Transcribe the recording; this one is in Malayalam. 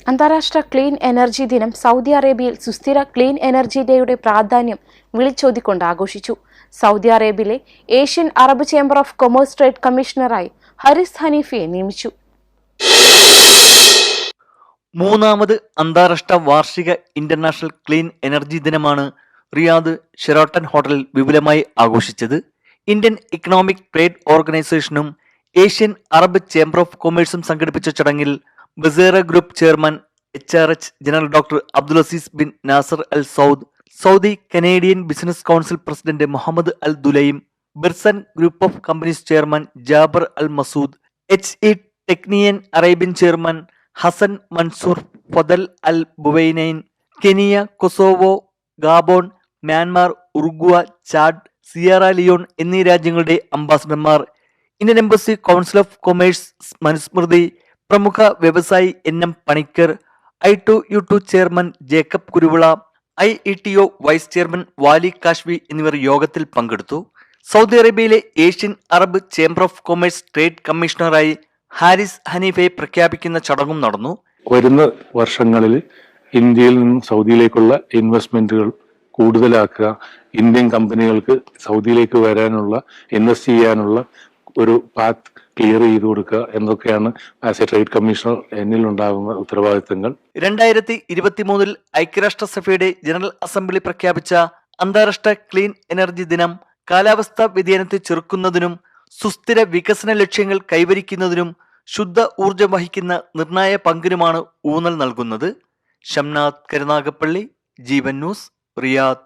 അന്താരാഷ്ട്ര ക്ലീൻ എനർജി ദിനം സൗദി അറേബ്യയിൽ സുസ്ഥിര ക്ലീൻ എനർജി ഡേയുടെ പ്രാധാന്യം വിളിച്ചോതിക്കൊണ്ട് ആഘോഷിച്ചു. സൗദി അറേബ്യയിലെ Asian Arab chamber of commerce trade കമ്മീഷണറായി ഹാരിസ് ഹനീഫയെ നിയമിച്ചു. മൂന്നാമത് അന്താരാഷ്ട്ര വാർഷിക ഇന്റർനാഷണൽ ക്ലീൻ എനർജി ദിനമാണ് റിയാദ് ഷെറാട്ടൺ ഹോട്ടലിൽ വിപുലമായി ആഘോഷിച്ചത്. ഇന്ത്യൻ ഇക്കണോമിക് ട്രേഡ് ഓർഗനൈസേഷനും ഏഷ്യൻ അറബ് ചേംബർ ഓഫ് കൊമേഴ്സും സംഘടിപ്പിച്ച ചടങ്ങിൽ ബസേറ group chairman HRH general doctor Abdul Aziz bin Nasser Al Saud, Saudi Canadian business council president Mohammed Al Dulaim, ബിർസൻ group of companies chairman Jabir Al Masood, HE Technion Arabian chairman Hasan Mansoor Fadhel Al Buainain, Kenya, Kosovo, Gabon, Myanmar, Uruguay, Chad, Sierra Leone എന്നീ രാജ്യങ്ങളുടെ അംബാസഡർമാർ, Indian embassy council of commerce Manusmriti, പ്രമുഖ വ്യവസായി NM Panicker, I2U2 chairman Jacob Kuruvila, IETO vice chairman വാലി കാശ്വി എന്നിവർ യോഗത്തിൽ പങ്കെടുത്തു. സൗദി അറേബ്യയിലെ Asian Arab chamber of commerce trade കമ്മീഷണറായി ഹാരിസ് ഹനീഫയെ പ്രഖ്യാപിക്കുന്ന ചടങ്ങും നടന്നു. വരുന്ന വർഷങ്ങളിൽ ഇന്ത്യയിൽ നിന്നും സൗദിയിലേക്കുള്ള ഇൻവെസ്റ്റ്മെന്റുകൾ കൂടുതലാക്കുക, ഇന്ത്യൻ കമ്പനികൾക്ക് സൗദിയിലേക്ക് വരാനുള്ള ഇൻവെസ്റ്റ് ചെയ്യാനുള്ള ഒരു പാത്ത് ക്ലിയർ ചെയ്തു കൊടുക്കുക എന്നൊക്കെയാണ് ആസ് എ ട്രേഡ് കമ്മീഷണർ എന്നിൽ ഉണ്ടാകുന്ന ഉത്തരവാദിത്തങ്ങൾ. 2023 ഐക്യരാഷ്ട്രസഭയുടെ ജനറൽ അസംബ്ലി പ്രഖ്യാപിച്ച അന്താരാഷ്ട്ര ക്ലീൻ എനർജി ദിനം കാലാവസ്ഥാ വ്യതിയാനത്തെ ചെറുക്കുന്നതിനും സുസ്ഥിര വികസന ലക്ഷ്യങ്ങൾ കൈവരിക്കുന്നതിനും ശുദ്ധ ഊർജം വഹിക്കുന്ന നിർണായ പങ്കിനുമാണ് ഊന്നൽ നൽകുന്നത്. ഷംനാഥ് കരുനാഗപ്പള്ളി, ജീവൻ ന്യൂസ്, റിയാദ്.